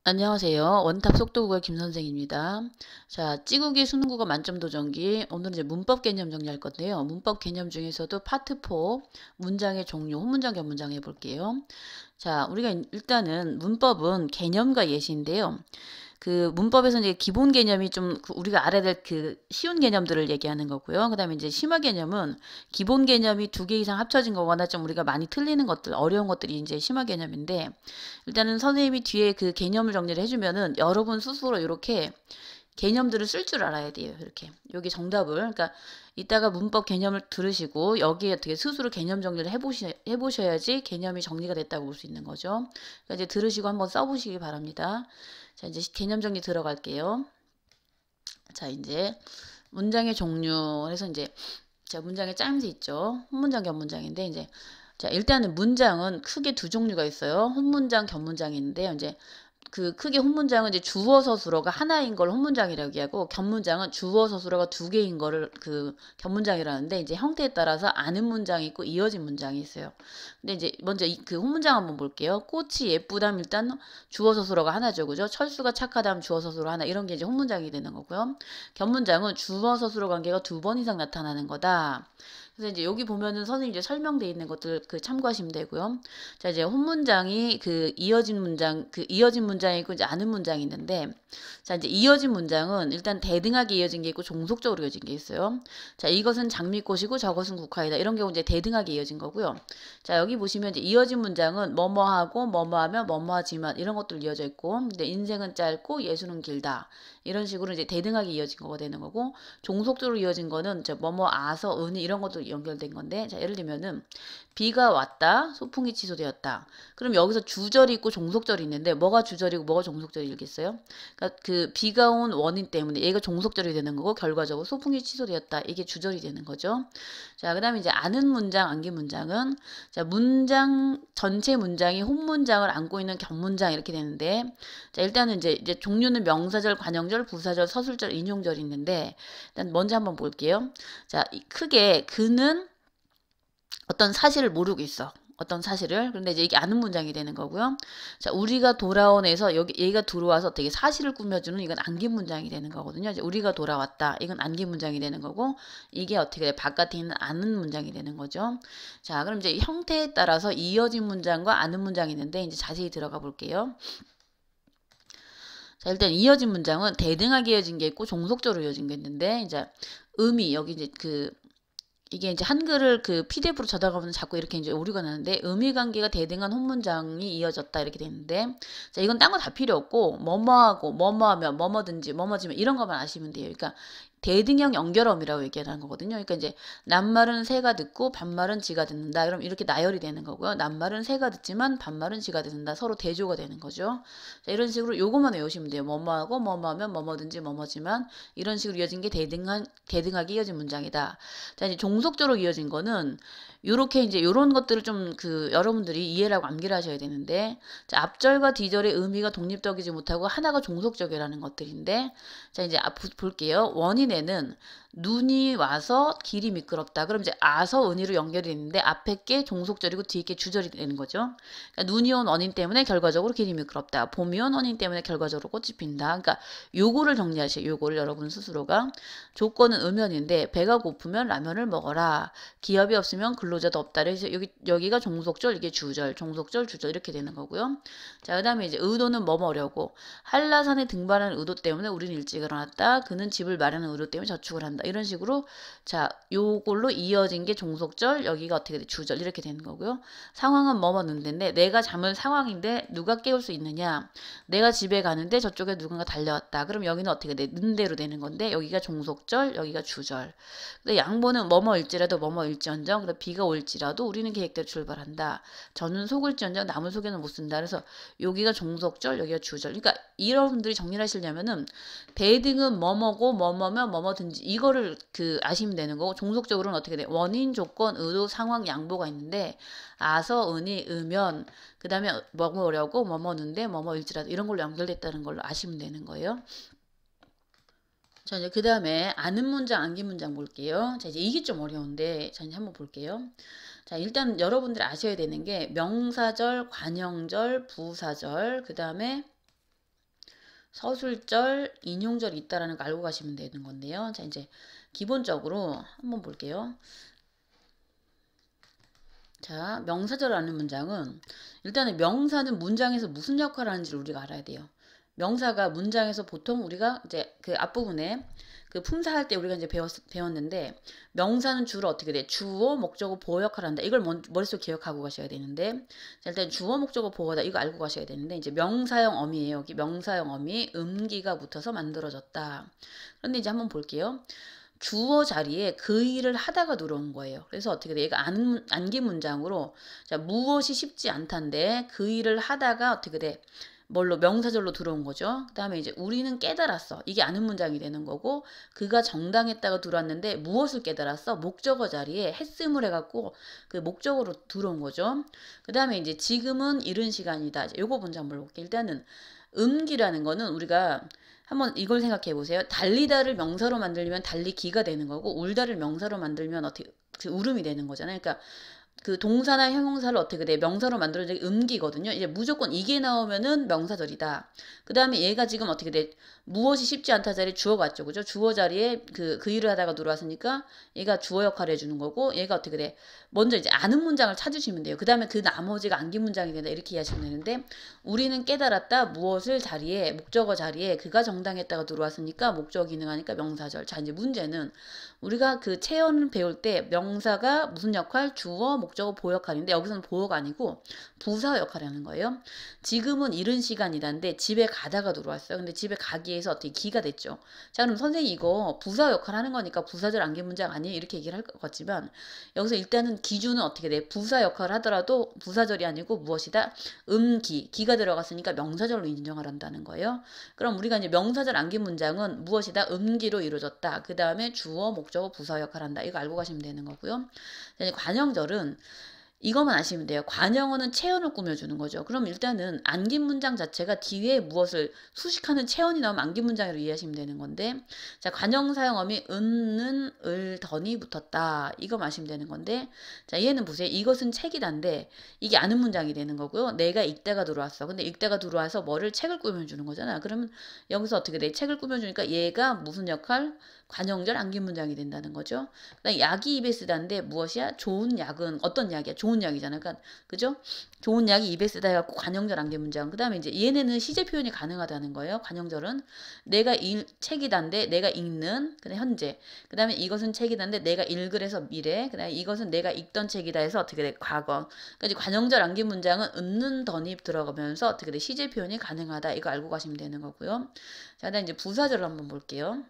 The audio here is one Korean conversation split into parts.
안녕하세요. 원탑 속도국어 김선생입니다. 자, 찌국이 수능국어 만점 도전기. 오늘은 이제 문법 개념 정리할 건데요. 문법 개념 중에서도 파트 4 문장의 종류, 혼문장, 견문장 해볼게요. 자, 우리가 일단은 문법은 개념과 예시인데요. 그 문법에서 이제 기본 개념이 좀 우리가 알아야 될 그 쉬운 개념들을 얘기하는 거고요. 그 다음에 이제 심화 개념은 기본 개념이 2개 이상 합쳐진 거거나 좀 우리가 많이 틀리는 것들, 어려운 것들이 이제 심화 개념인데, 일단은 선생님이 뒤에 그 개념을 정리를 해주면은 여러분 스스로 이렇게 개념들을 쓸 줄 알아야 돼요. 이렇게. 여기 정답을. 그러니까 이따가 문법 개념을 들으시고 여기에 어떻게 스스로 개념 정리를 해보셔야지 개념이 정리가 됐다고 볼 수 있는 거죠. 그러니까 이제 들으시고 한번 써보시기 바랍니다. 자, 이제 개념 정리 들어갈게요. 자, 이제 문장의 종류 해서 이제 자, 문장의 짜임새 있죠. 혼문장, 견문장인데 이제 자, 일단은 문장은 크게 두 종류가 있어요. 혼문장, 견문장이 있는데요. 이제 그 크게 혼문장은 이제 주어 서술어가 하나인 걸 혼문장이라고 얘기하고, 견문장은 주어 서술어가 2개인 거를 그 견문장이라는데, 이제 형태에 따라서 아는 문장이 있고 이어진 문장이 있어요. 근데 이제 먼저 그 혼문장 한번 볼게요. 꽃이 예쁘다면 일단 주어 서술어가 하나죠. 그죠? 철수가 착하다면 주어 서술어 하나, 이런 게 이제 혼문장이 되는 거고요. 견문장은 주어 서술어 관계가 2번 이상 나타나는 거다. 그래서 이제 여기 보면은 선생님 이제 설명되어 있는 것들 그 참고하시면 되고요. 자, 이제 혼문장이 그 이어진 문장이고 이제 아는 문장이 있는데, 자, 이제 이어진 문장은 일단 대등하게 이어진 게 있고 종속적으로 이어진 게 있어요. 자, 이것은 장미꽃이고 저것은 국화이다. 이런 경우 이제 대등하게 이어진 거고요. 자, 여기 보시면 이제 이어진 문장은 뭐뭐하고 뭐뭐하면 뭐뭐하지만 이런 것들 이어져 있고, 근데 인생은 짧고 예수는 길다. 이런 식으로 이제 대등하게 이어진 거가 되는 거고, 종속적으로 이어진 거는 이제 뭐뭐 아서 은이 이런 것도 연결된 건데, 자, 예를 들면은 비가 왔다, 소풍이 취소되었다. 그럼 여기서 주절이 있고 종속절이 있는데 뭐가 주절이고 뭐가 종속절이겠어요? 그러니까 그 비가 온 원인 때문에 얘가 종속절이 되는 거고, 결과적으로 소풍이 취소되었다. 이게 주절이 되는 거죠. 자, 그다음에 이제 아는 문장, 암기 문장은 자, 문장 전체 문장이 혼문장을 안고 있는 견문장 이렇게 되는데, 자, 일단은 이제 종류는 명사절, 관형절, 부사절, 서술절, 인용절이 있는데, 일단 먼저 한번 볼게요. 자, 크게 그는 어떤 사실을 모르고 있어. 어떤 사실을. 그런데 이제 이게 아는 문장이 되는 거고요. 자, 우리가 돌아온에서 여기 얘가 들어와서 되게 사실을 꾸며주는, 이건 안긴 문장이 되는 거거든요. 이제 우리가 돌아왔다. 이건 안긴 문장이 되는 거고, 이게 어떻게 돼? 바깥에 있는 아는 문장이 되는 거죠. 자, 그럼 이제 형태에 따라서 이어진 문장과 아는 문장이 있는데, 이제 자세히 들어가 볼게요. 자, 일단 이어진 문장은 대등하게 이어진 게 있고 종속적으로 이어진 게 있는데, 이제 여기 이제 이게 이제 한글을 그 PDF로 쳐다보면 자꾸 이렇게 이제 오류가 나는데, 의미 관계가 대등한 혼문장이 이어졌다 이렇게 되는데, 자, 이건 딴 거 다 필요 없고 뭐뭐하고 뭐뭐하면 뭐뭐든지 뭐뭐지면 이런 것만 아시면 돼요. 그러니까 대등형 연결어미라고 얘기하는 거거든요. 그러니까 이제 낱말은 새가 듣고 반말은 지가 듣는다. 그럼 이렇게 나열이 되는 거고요. 낱말은 새가 듣지만 반말은 지가 듣는다. 서로 대조가 되는 거죠. 자, 이런 식으로 요것만 외우시면 돼요. 뭐뭐하고 뭐뭐하면 뭐뭐든지 뭐뭐지만, 이런 식으로 이어진 게 대등하게 이어진 문장이다. 자, 이제 종속적으로 이어진 거는 요렇게 이제 요런 것들을 좀 여러분들이 이해를 하고 암기를 하셔야 되는데, 자, 앞절과 뒤절의 의미가 독립적이지 못하고 하나가 종속적이라는 것들인데, 자, 이제 볼게요. 원인에는 눈이 와서 길이 미끄럽다. 그럼 이제 아서 은이로 연결이 되는데, 앞에 게 종속절이고 뒤에 게 주절이 되는 거죠. 그러니까 눈이 온 원인 때문에 결과적으로 길이 미끄럽다. 봄이 온 원인 때문에 결과적으로 꽃이 핀다. 그러니까 요거를 정리하세요. 요거를 여러분 스스로가. 조건은 음연인데 배가 고프면 라면을 먹어라. 기업이 없으면 근로자도 없다. 그래서 여기가 종속절, 이게 주절, 종속절, 주절 이렇게 되는 거고요. 자, 그다음에 이제 의도는 뭐뭐려고. 한라산에 등반하는 의도 때문에 우리는 일찍 일어났다. 그는 집을 마련하는 의도 때문에 저축을 한다. 이런 식으로 자, 요걸로 이어진 게 종속절, 여기가 어떻게 돼? 주절 이렇게 되는 거고요. 상황은 뭐뭐 는데인데, 내가 잠을 상황인데 누가 깨울 수 있느냐? 내가 집에 가는데 저쪽에 누군가 달려왔다. 그럼 여기는 어떻게 돼? 는대로 되는 건데, 여기가 종속절, 여기가 주절. 근데 양보는 뭐뭐일지라도 뭐뭐일지언정, 그래 비가 올지라도 우리는 계획대로 출발한다. 저는 속을지언정 남을 속에는 못 쓴다. 그래서 여기가 종속절, 여기가 주절. 그러니까 여러분들이 정리를 하시려면은 대등은 뭐뭐고 뭐뭐면 뭐뭐든지 이거를 아시면 되는 거고, 종속적으로는 어떻게 돼? 원인, 조건, 의도, 상황, 양보가 있는데, 아서, 은이, 으면, 그 다음에 뭐뭐려고, 뭐뭐는데, 뭐뭐일지라도 이런 걸로 연결됐다는 걸로 아시면 되는 거예요. 자, 이제 그 다음에 아는 문장, 암기 문장 볼게요. 자, 이제 이게 좀 어려운데, 자, 이제 한번 볼게요. 자, 일단 여러분들이 아셔야 되는 게 명사절, 관형절, 부사절, 그 다음에 서술절, 인용절이 있다라는 거 알고 가시면 되는 건데요. 자, 이제 기본적으로 한번 볼게요. 자, 명사절이라는 문장은 일단은 명사는 문장에서 무슨 역할을 하는지를 우리가 알아야 돼요. 명사가 문장에서 보통 우리가 이제 그 앞부분에 그 품사할 때 우리가 이제 배웠는데 명사는 주로 어떻게 돼? 주어, 목적어, 보어 역할을 한다. 이걸 머릿속에 기억하고 가셔야 되는데 자, 일단 주어, 목적어, 보어다. 이거 알고 가셔야 되는데 이제 명사형 어미예요. 여기 명사형 어미 음기가 붙어서 만들어졌다. 그런데 이제 한번 볼게요. 주어 자리에 그 일을 하다가 들어온 거예요. 그래서 어떻게 돼? 얘가 안기 문장으로 자, 무엇이 쉽지 않단데 그 일을 하다가 어떻게 돼? 뭘로 명사절로 들어온 거죠. 그다음에 이제 우리는 깨달았어. 이게 아는 문장이 되는 거고 그가 정당했다가 들어왔는데 무엇을 깨달았어? 목적어 자리에 했음을 해갖고 그 목적어로 들어온 거죠. 그다음에 이제 지금은 이른 시간이다. 요거 먼저 한번 볼게요. 일단은 음기라는 거는 우리가 한번 이걸 생각해 보세요. 달리다를 명사로 만들면 달리기가 되는 거고 울다를 명사로 만들면 어떻게 그 울음이 되는 거잖아요. 그러니까 그 동사나 형용사를 어떻게 돼? 명사로 만들어진 음기거든요. 이제 무조건 이게 나오면은 명사절이다. 그 다음에 얘가 지금 어떻게 돼? 무엇이 쉽지 않다 자리에 주어 갔죠. 그죠? 주어 자리에 그 일을 하다가 들어왔으니까 얘가 주어 역할을 해주는 거고 얘가 어떻게 돼? 먼저 이제 아는 문장을 찾으시면 돼요. 그 다음에 그 나머지가 안긴 문장이 된다. 이렇게 이해하시면 되는데 우리는 깨달았다. 무엇을 자리에 목적어 자리에 그가 정당했다가 들어왔으니까 목적어 기능하니까 명사절. 자, 이제 문제는 우리가 그 체언을 배울 때 명사가 무슨 역할? 주어, 목적어, 보어 역할인데 여기서는 보어가 아니고 부사 역할을 하는 거예요. 지금은 이른 시간이란데 집에 가다가 들어왔어요. 근데 집에 가기에서 어떻게 기가 됐죠. 자, 그럼 선생님 이거 부사 역할 하는 거니까 부사절 안긴 문장 아니에요? 이렇게 얘기를 할 것 같지만 여기서 일단은 기준은 어떻게 돼? 부사 역할을 하더라도 부사절이 아니고 무엇이다? 기가 들어갔으니까 명사절로 인정을 한다는 거예요. 그럼 우리가 이제 명사절 안긴 문장은 무엇이다? 음기로 이루어졌다. 그 다음에 주어, 목적어, 부사 역할을 한다. 이거 알고 가시면 되는 거고요. 이제 관형절은 이것만 아시면 돼요. 관형어는 체언을 꾸며주는 거죠. 그럼 일단은 안긴 문장 자체가 뒤에 무엇을 수식하는 체언이 나오면 안긴 문장으로 이해하시면 되는 건데 자, 관형 사용어미 은는 을 던이 붙었다. 이거 아시면 되는 건데 자, 얘는 보세요. 이것은 책이단데 이게 아는 문장이 되는 거고요. 내가 읽다가 들어왔어. 근데 읽다가 들어와서 뭐를 책을 꾸며주는 거잖아. 그러면 여기서 어떻게 돼? 책을 꾸며주니까 얘가 무슨 역할? 관형절 안긴 문장이 된다는 거죠. 그다음 약이 입에 쓰다인데 무엇이야? 좋은 약은 어떤 약이야? 좋은 약이잖아. 그러니까 그죠? 좋은 약이 입에 쓰다 해갖고 관형절 안긴 문장. 그다음에 이제 얘네는 시제 표현이 가능하다는 거예요. 관형절은 내가 책이단데 내가 읽는 그다음 현재. 그다음에 이것은 책이단데 내가 읽으래서 미래. 그다음에 이것은 내가 읽던 책이다 해서 어떻게 돼? 과거. 그러니까 이제 관형절 안긴 문장은 은는 덧입 들어가면서 어떻게 돼? 시제 표현이 가능하다. 이거 알고 가시면 되는 거고요. 자, 그다음 이제 부사절을 한번 볼게요.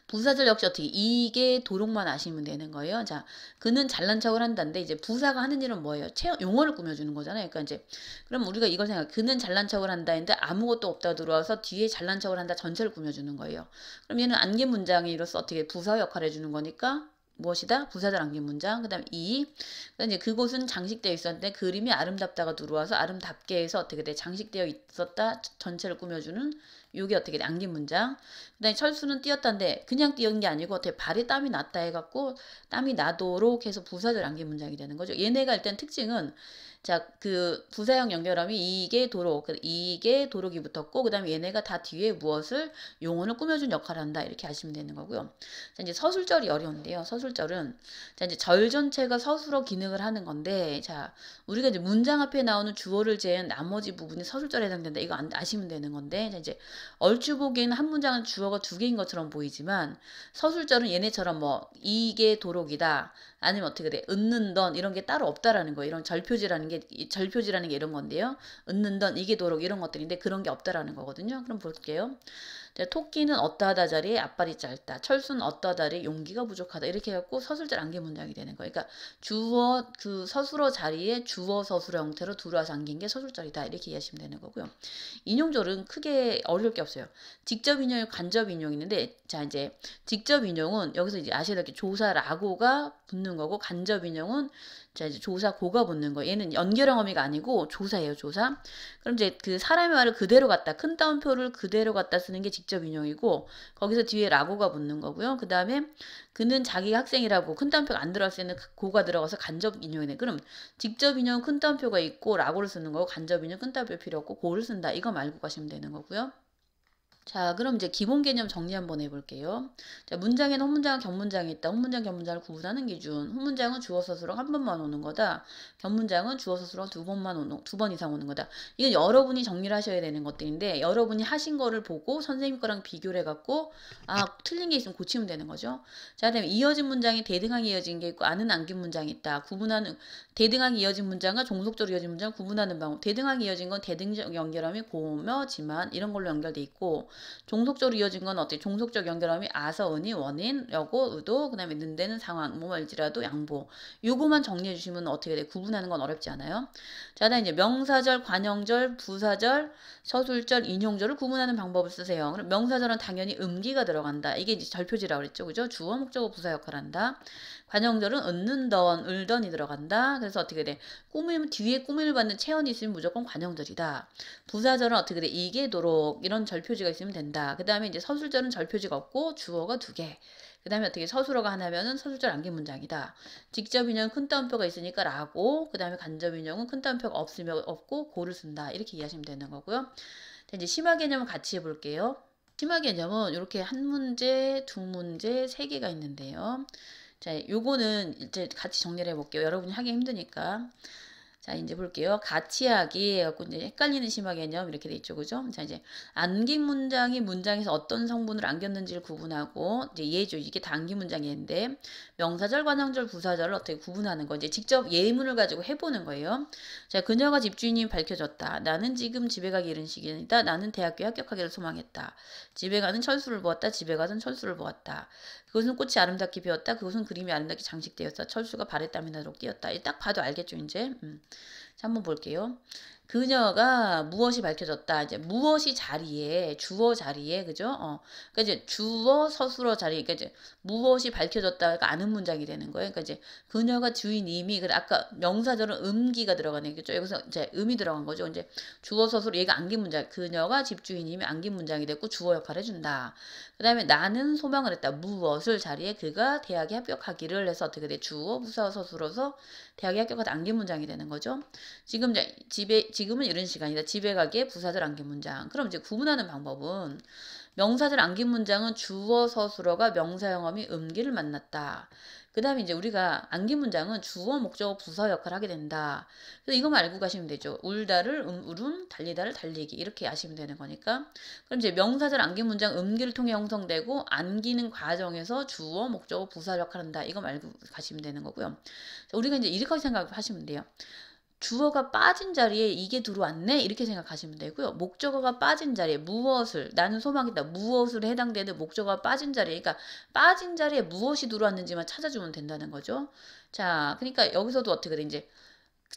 부사절 역시 어떻게 이게 도록만 아시면 되는 거예요. 자, 그는 잘난 척을 한다는데 이제 부사가 하는 일은 뭐예요? 용어를 꾸며주는 거잖아요. 그러니까 이제 그럼 우리가 이걸 그는 잘난 척을 한다 했는데 아무것도 없다 들어와서 뒤에 잘난 척을 한다 전체를 꾸며주는 거예요. 그럼 얘는 안개 문장이로서 어떻게 부사 역할을 해주는 거니까 무엇이다? 부사절 안긴 문장. 그다음 그다음 이제 그곳은 장식되어 있었는데 그림이 아름답다가 들어와서 아름답게 해서 어떻게 돼? 장식되어 있었다 전체를 꾸며주는 요게 어떻게 돼? 안긴 문장. 그다음에 철수는 뛰었다는데 그냥 뛰은 게 아니고 어떻게 발에 땀이 났다 해갖고 땀이 나도록 해서 부사절 안긴 문장이 되는 거죠. 얘네가 일단 특징은 자, 그 부사형 연결함이 이게 도록, 이게 도록이 붙었고 그다음에 얘네가 다 뒤에 무엇을 용언을 꾸며준 역할을 한다 이렇게 아시면 되는 거고요. 자, 이제 서술절이 어려운데요. 서술절은 자, 이제 절 전체가 서술어 기능을 하는 건데 자, 우리가 이제 문장 앞에 나오는 주어를 제한 나머지 부분이 서술절에 해당된다. 이거 아시면 되는 건데 자, 이제 얼추 보기에는 한 문장은 주어가 두 개인 것처럼 보이지만 서술절은 얘네처럼 뭐 이게 도록이다. 아니면 어떻게 돼? 은는던 이런 게 따로 없다라는 거예요. 이런 절표지라는 게 이런 건데요. 은는던 이게 도록 이런 것들인데 그런 게 없다라는 거거든요. 그럼 볼게요. 자, 토끼는 어떠하다 자리에 앞발이 짧다. 철수는 어떠하다 자리에 용기가 부족하다. 이렇게 해갖고 서술절 안개 문장이 되는 거예요. 그러니까 주어 그 서술어 자리에 주어 서술어 형태로 들어와서 안긴 게 서술절이다. 이렇게 이해하시면 되는 거고요. 인용절은 크게 어려울 게 없어요. 직접 인용, 간접 인용이 있는데 자, 이제 직접 인용은 여기서 이제 아셔야 될 게 조사 라고가 붙는 거고 간접 인용은 자, 이제 조사 고가 붙는 거. 얘는 연결형 어미가 아니고 조사예요, 조사. 그럼 이제 그 사람의 말을 그대로 갖다 큰 따옴표를 그대로 갖다 쓰는 게 직접 인용이고 거기서 뒤에 라고가 붙는 거고요. 그다음에 그는 자기가 학생이라고 큰 따옴표가 안 들어갔을 때는 고가 들어가서 간접 인용이네. 그럼 직접 인용 큰 따옴표가 있고 라고를 쓰는 거고 간접 인용 큰 따옴표 필요 없고 고를 쓴다. 이거 말고 가시면 되는 거고요. 자, 그럼 이제 기본 개념 정리 한번 해볼게요. 자, 문장에는 혼문장과 견문장이 있다. 혼문장, 견문장을 구분하는 기준. 혼문장은 주어 서술어 한 번만 오는 거다. 견문장은 주어 서술어 두 번 이상 오는 거다. 이건 여러분이 정리를 하셔야 되는 것들인데, 여러분이 하신 거를 보고 선생님 거랑 비교를 해갖고, 아, 틀린 게 있으면 고치면 되는 거죠. 자, 그다음에 이어진 문장이 대등하게 이어진 게 있고, 아는 안긴 문장이 있다. 구분하는, 대등하게 이어진 문장과 종속적으로 이어진 문장을 구분하는 방법. 대등하게 이어진 건 대등적 연결함이 고며, 지만, 이런 걸로 연결돼 있고, 종속적으로 이어진 건 어때? 종속적 연결함이 아서, 은이, 원인, 여고, 의도, 그 다음에 는데는 상황, 뭐일지라도 양보. 요거만 정리해 주시면 어떻게 돼? 구분하는 건 어렵지 않아요? 자, 다음 이제 명사절, 관형절, 부사절, 서술절, 인용절을 구분하는 방법을 쓰세요. 그럼 명사절은 당연히 음기가 들어간다. 이게 이제 절표지라고 그랬죠. 그죠? 주어, 목적어, 부사 역할을 한다. 관형절은 은는던, 을던이 들어간다. 그래서 어떻게 돼? 뒤에 꾸밈을 받는 체언이 있으면 무조건 관형절이다. 부사절은 어떻게 돼? 이게도록 이런 절표지가 있으면 된다. 그 다음에 이제 서술절은 절표지가 없고 주어가 두 개. 그 다음에 어떻게 서술어가 하나면은 서술절 안긴 문장이다. 직접 인형은 큰 따옴표가 있으니까 라고, 그 다음에 간접 인형은 큰 따옴표가 없고 고를 쓴다. 이렇게 이해하시면 되는 거고요. 자, 이제 심화 개념은 같이 해볼게요. 심화 개념은 이렇게 한 문제, 두 문제, 세 개가 있는데요. 자, 요거는 이제 같이 정리를 해볼게요. 여러분이 하기 힘드니까. 자, 이제 볼게요. 같이 하기 해갖고 이제 헷갈리는 심화 개념 이렇게 돼 있죠. 그죠? 자, 이제 안긴 문장이 문장에서 어떤 성분을 안겼는지를 구분하고 이제 예죠. 이게 다 안긴 문장인데 명사절, 관형절, 부사절을 어떻게 구분하는 거 이제 직접 예문을 가지고 해보는 거예요. 자, 그녀가 집주인이 밝혀졌다. 나는 지금 집에 가기 이른 시기이다. 나는 대학교에 합격하기를 소망했다. 집에 가는 철수를 보았다. 집에 가는 철수를 보았다. 그것은 꽃이 아름답게 피었다. 그것은 그림이 아름답게 장식되었다. 철수가 발에 땀이 나도록 뛰었다. 딱 봐도 알겠죠, 이제. 자, 한번 볼게요. 그녀가 무엇이 밝혀졌다. 이제 무엇이 자리에, 주어 자리에, 그죠? 그러니까 이제 주어 서술어 자리, 그러니까 이제 무엇이 밝혀졌다가 아는 문장이 되는 거예요. 그러니까 이제 그녀가 주인님이, 그 아까 명사절은 음기가 들어가는 거죠. 여기서 이제 음이 들어간 거죠. 이제 주어 서술어 얘가 안긴 문장, 그녀가 집주인님이 안긴 문장이 됐고 주어 역할을 해준다. 그 다음에 나는 소망을 했다. 무엇을 자리에 그가 대학에 합격하기를 해서 어떻게 돼? 주어 부사 서술어서 대학에 합격하다 안긴 문장이 되는 거죠. 지금 이제 지금은 이런 시간이다. 집에 가기에 부사절 안긴 문장. 그럼 이제 구분하는 방법은 명사절 안긴 문장은 주어 서술어가 명사 영어미 음기를 만났다. 그 다음에 이제 우리가 안긴 문장은 주어, 목적어, 부사 역할을 하게 된다. 그래서 이것만 알고 가시면 되죠. 울다를 울음, 달리다를 달리기 이렇게 아시면 되는 거니까. 그럼 이제 명사절 안긴 문장 음기를 통해 형성되고 안기는 과정에서 주어, 목적어, 부사 역할을 한다. 이거 알고 가시면 되는 거고요. 우리가 이제 이렇게 생각하시면 돼요. 주어가 빠진 자리에 이게 들어왔네 이렇게 생각하시면 되고요. 목적어가 빠진 자리에 무엇을 나는 소망이다. 무엇을 해당되는 목적어가 빠진 자리에 그러니까 빠진 자리에 무엇이 들어왔는지만 찾아주면 된다는 거죠. 자, 그러니까 여기서도 어떻게 돼 이제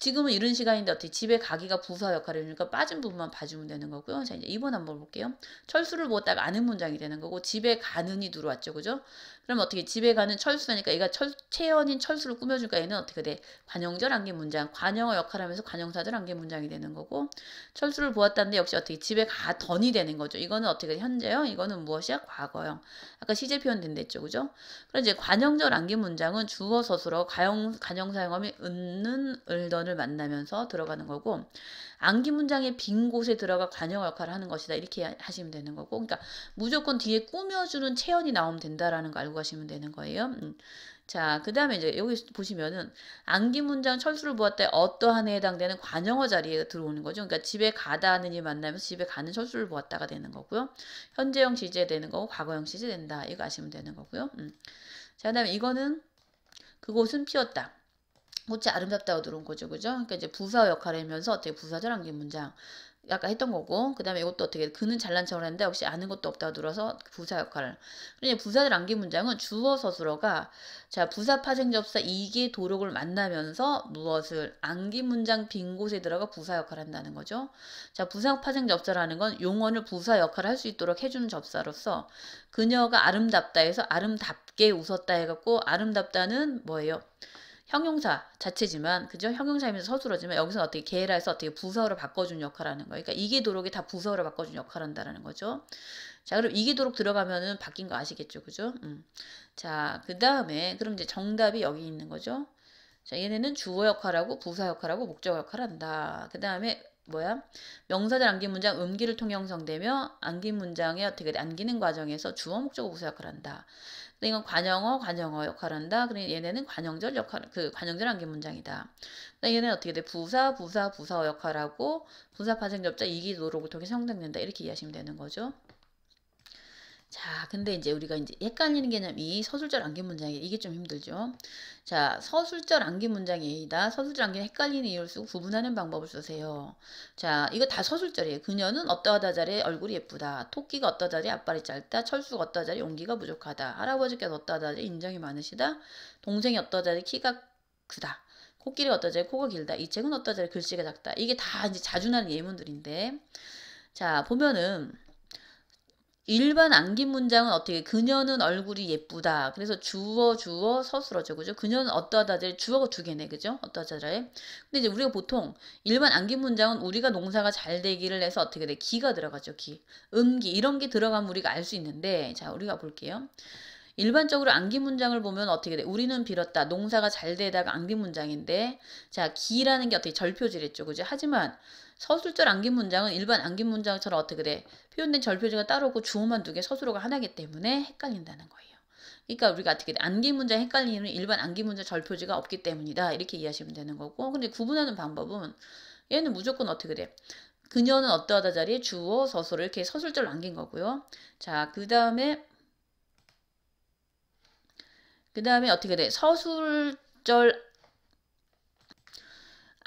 지금은 이런 시간인데 어떻게 집에 가기가 부사 역할을 해주니까 빠진 부분만 봐주면 되는 거고요. 자, 이제 2번 한번 볼게요. 철수를 보았다가 아는 문장이 되는 거고 집에 가는이 들어왔죠. 그죠? 그럼 어떻게 집에 가는 철수니까 얘가 체연인 철수를 꾸며줄까 얘는 어떻게 돼? 관형절 안긴 문장. 관형어 역할을 하면서 관형사절 안긴 문장이 되는 거고 철수를 보았다는데 역시 어떻게 집에 가더니 되는 거죠. 이거는 어떻게 돼? 현재형. 이거는 무엇이야? 과거형. 아까 시제 표현 된댔죠. 그죠? 그럼 이제 관형절 안긴 문장은 주어 서술어 관형사용하면 은는 을던을 만나면서 들어가는 거고 안긴 문장의 빈 곳에 들어가 관형 역할을 하는 것이다. 이렇게 하시면 되는 거고 그러니까 무조건 뒤에 꾸며주는 체언이 나오면 된다라는 거 알고 가시면 되는 거예요. 자, 그 다음에 이제 여기 보시면은 안긴 문장 철수를 보았다 어떠한에 해당되는 관형어 자리에 들어오는 거죠. 그러니까 집에 가다 하느니 만나면서 집에 가는 철수를 보았다가 되는 거고요. 현재형 시제 되는 거고 과거형 시제 된다. 이거 아시면 되는 거고요. 자, 그 다음에 이거는 그곳은 피었다. 꽃이 아름답다고 들어온 거죠. 그죠? 그러니까 이제 부사 역할을 하면서 어떻게 부사절 안긴 문장 아까 했던 거고 그 다음에 이것도 어떻게 그는 잘난 척을 했는데 역시 아는 것도 없다고 들어서 부사 역할을 그러니 부사절 안긴 문장은 주어 서술어가 자 부사 파생 접사 이게 도록을 만나면서 무엇을 안긴 문장 빈 곳에 들어가 부사 역할을 한다는 거죠. 자 부사 파생 접사라는 건 용언을 부사 역할을 할 수 있도록 해주는 접사로서 그녀가 아름답다 해서 아름답게 웃었다 해갖고 아름답다는 뭐예요? 형용사 자체지만 그죠? 형용사이면서 서술어지만 여기서 어떻게 게라해서 어떻게 부사어로 바꿔준 역할을 하는 거예요. 그러니까 이계도록이 다 부사어로 바꿔준 역할을 한다는 거죠. 자, 그럼 이계도록 들어가면은 바뀐 거 아시겠죠? 그죠? 자, 그 다음에 그럼 이제 정답이 여기 있는 거죠. 자, 얘네는 주어 역할하고 부사 역할하고 목적어 역할을 한다. 그 다음에 뭐야? 명사절 안긴 문장 음기를 통해 형성되며 안긴 문장에 어떻게 돼? 안기는 과정에서 주어 목적어 부사 역할을 한다. 근데 이건 관형어 역할을 한다. 그러니 얘네는 관형절 역할, 그 관형절 안긴 문장이다. 근데 얘네는 어떻게 돼? 부사어 역할하고 부사 파생접자 이기 노록을 통해 형성된다. 이렇게 이해하시면 되는 거죠. 자, 근데 이제 우리가 이제 헷갈리는 개념이 서술절 안긴 문장이 이게 좀 힘들죠. 자, 서술절 안긴 문장이 A다. 서술절 안긴 헷갈리는 이유를 쓰고 구분하는 방법을 쓰세요. 자, 이거 다 서술절이에요. 그녀는 어떠하다 자리에 얼굴이 예쁘다. 토끼가 어떠하다 자리에 앞발이 짧다. 철수가 어떠하다 자리에 용기가 부족하다. 할아버지께서 어떠하다 자리에 인정이 많으시다. 동생이 어떠하다 자리에 키가 크다. 코끼리가 어떠하다 자리에 코가 길다. 이 책은 어떠하다 자리에 글씨가 작다. 이게 다 이제 자주 나는 예문들인데, 자, 보면은 일반 안긴 문장은 어떻게 그녀는 얼굴이 예쁘다. 그래서 주어 서술어죠. 그죠? 그녀는 어떠하다를 주어가 두 개네. 그죠? 어떠하다를. 근데 이제 우리가 보통 일반 안긴 문장은 우리가 농사가 잘 되기를 해서 어떻게 돼? 기가 들어가죠. 기. 음기 이런 게 들어가면 우리가 알 수 있는데 자, 우리가 볼게요. 일반적으로 안긴 문장을 보면 어떻게 돼? 우리는 빌었다. 농사가 잘 되다가 안긴 문장인데 자, 기라는 게 어떻게 절표질했죠. 그죠? 하지만 서술절 안긴 문장은 일반 안긴 문장처럼 어떻게 돼? 표현된 절표지가 따로 없고 주어만 두 개, 서술어가 하나이기 때문에 헷갈린다는 거예요. 그러니까 우리가 어떻게 돼? 안긴 문장 헷갈리는 일반 안긴 문장 절표지가 없기 때문이다. 이렇게 이해하시면 되는 거고. 근데 구분하는 방법은 얘는 무조건 어떻게 돼? 그녀는 어떠하다 자리에 주어, 서술을 이렇게 서술절로 안긴 거고요. 자, 그 다음에 어떻게 돼? 서술절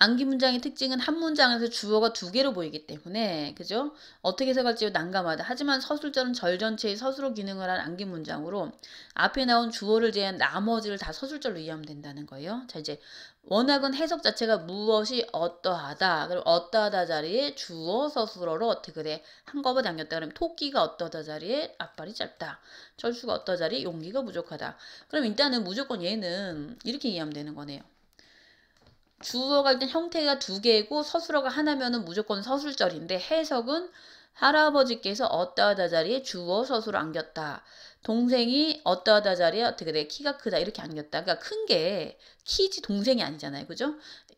안긴 문장의 특징은 한 문장에서 주어가 두 개로 보이기 때문에 그죠? 어떻게 해석할지 난감하다. 하지만 서술절은 절 전체의 서술어 기능을 한 안긴 문장으로 앞에 나온 주어를 제한 나머지를 다 서술절로 이해하면 된다는 거예요. 자, 이제 워낙은 해석 자체가 무엇이 어떠하다. 그리고 어떠하다 자리에 주어 서술어로 어떻게 돼? 한꺼번에 남겼다. 그러면 토끼가 어떠하다 자리에 앞발이 짧다. 철수가 어떠하다 자리에 용기가 부족하다. 그럼 일단은 무조건 얘는 이렇게 이해하면 되는 거네요. 주어가 일단 형태가 두 개고 서술어가 하나면은 무조건 서술절인데 해석은 할아버지께서 어떠하다 자리에 주어 서술을 안겼다. 동생이 어떠하다 자리에 어떻게 돼? 키가 크다. 이렇게 안겼다. 그러니까 큰 게 키지 동생이 아니잖아요. 그죠?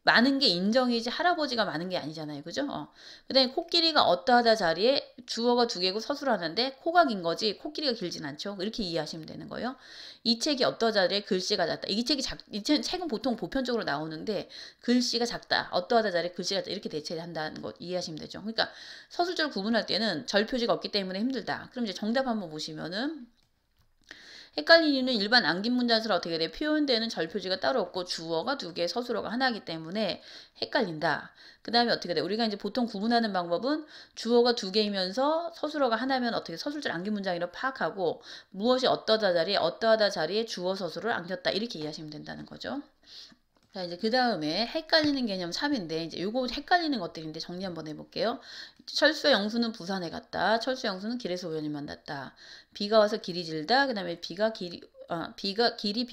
많은 게 인정이지 할아버지가 많은 게 아니잖아요. 그죠? 그 다음에 코끼리가 어떠하다 자리에 주어가 두 개고 서술하는데 코가 긴 거지 코끼리가 길진 않죠. 이렇게 이해하시면 되는 거예요. 이 책이 어떠하다 자리에 글씨가 작다. 이 책은 보통 보편적으로 나오는데 글씨가 작다. 어떠하다 자리에 글씨가 작다. 이렇게 대체를 한다는 거 이해하시면 되죠. 그러니까 서술절 구분할 때는 절표지가 없기 때문에 힘들다. 그럼 이제 정답 한번 보시면은 헷갈리는 이유는 일반 안긴 문장에서 어떻게 돼? 표현되는 절표지가 따로 없고 주어가 두 개, 서술어가 하나이기 때문에 헷갈린다. 그 다음에 어떻게 돼? 우리가 이제 보통 구분하는 방법은 주어가 두 개이면서 서술어가 하나면 어떻게 서술절 안긴 문장이라고 파악하고 무엇이 어떠하다 자리에 주어 서술을 안겼다. 이렇게 이해하시면 된다는 거죠. 자, 이제 그 다음에 헷갈리는 개념 3인데, 이제 요거 헷갈리는 것들인데 정리 한번 해볼게요. 철수와 영수는 부산에 갔다. 철수와 영수는 길에서 우연히 만났다. 비가 와서 길이 질다. 그 다음에 비가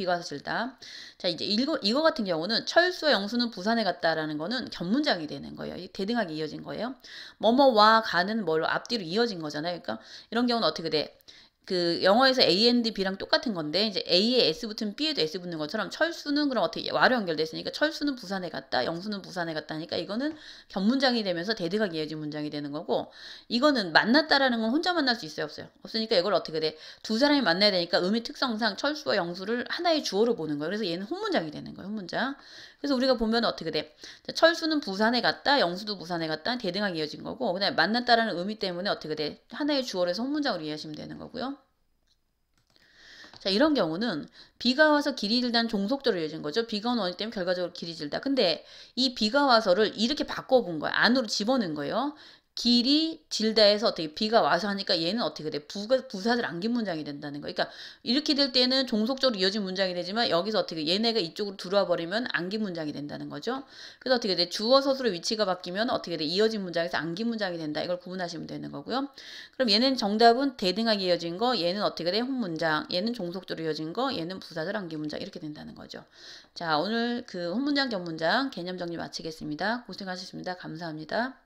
와서 질다. 자, 이제 이거 같은 경우는 철수와 영수는 부산에 갔다라는 거는 견문장이 되는 거예요. 대등하게 이어진 거예요. 뭐뭐와 가는 뭘로 앞뒤로 이어진 거잖아요. 그러니까 이런 경우는 어떻게 돼? 그 영어에서 A and B랑 똑같은 건데 이제 A에 S 붙으면 B에도 S 붙는 것처럼 철수는 그럼 어떻게 와로 연결됐으니까 철수는 부산에 갔다, 영수는 부산에 갔다니까 이거는 견문장이 되면서 대등하게 이어진 문장이 되는 거고 이거는 만났다라는 건 혼자 만날 수 있어요, 없어요? 없으니까 이걸 어떻게 돼? 두 사람이 만나야 되니까 의미 특성상 철수와 영수를 하나의 주어로 보는 거예요. 그래서 얘는 혼문장이 되는 거예요, 혼문장. 그래서 우리가 보면 어떻게 돼? 철수는 부산에 갔다, 영수도 부산에 갔다 대등하게 이어진 거고 그다음에 만났다라는 의미 때문에 어떻게 돼? 하나의 주어로 해서 혼문장으로 이해하시면 되는 거고요. 자, 이런 경우는 비가 와서 길이 질다는 종속절로 이어진 거죠. 비가 오는 원인 때문에 결과적으로 길이 질다. 근데 이 비가 와서를 이렇게 바꿔본 거야. 안으로 집어넣은 거예요. 길이 질다해서 어떻게 비가 와서 하니까 얘는 어떻게 돼? 부사절 안긴 문장이 된다는 거예요. 그러니까 이렇게 될 때는 종속적으로 이어진 문장이 되지만 여기서 어떻게 얘네가 이쪽으로 들어와 버리면 안긴 문장이 된다는 거죠. 그래서 어떻게 돼? 주어 서술의 위치가 바뀌면 어떻게 돼? 이어진 문장에서 안긴 문장이 된다. 이걸 구분하시면 되는 거고요. 그럼 얘는 정답은 대등하게 이어진 거, 얘는 어떻게 돼? 혼문장, 얘는 종속적으로 이어진 거, 얘는 부사절 안긴 문장 이렇게 된다는 거죠. 자, 오늘 그 혼문장 견문장 개념 정리 마치겠습니다. 고생하셨습니다. 감사합니다.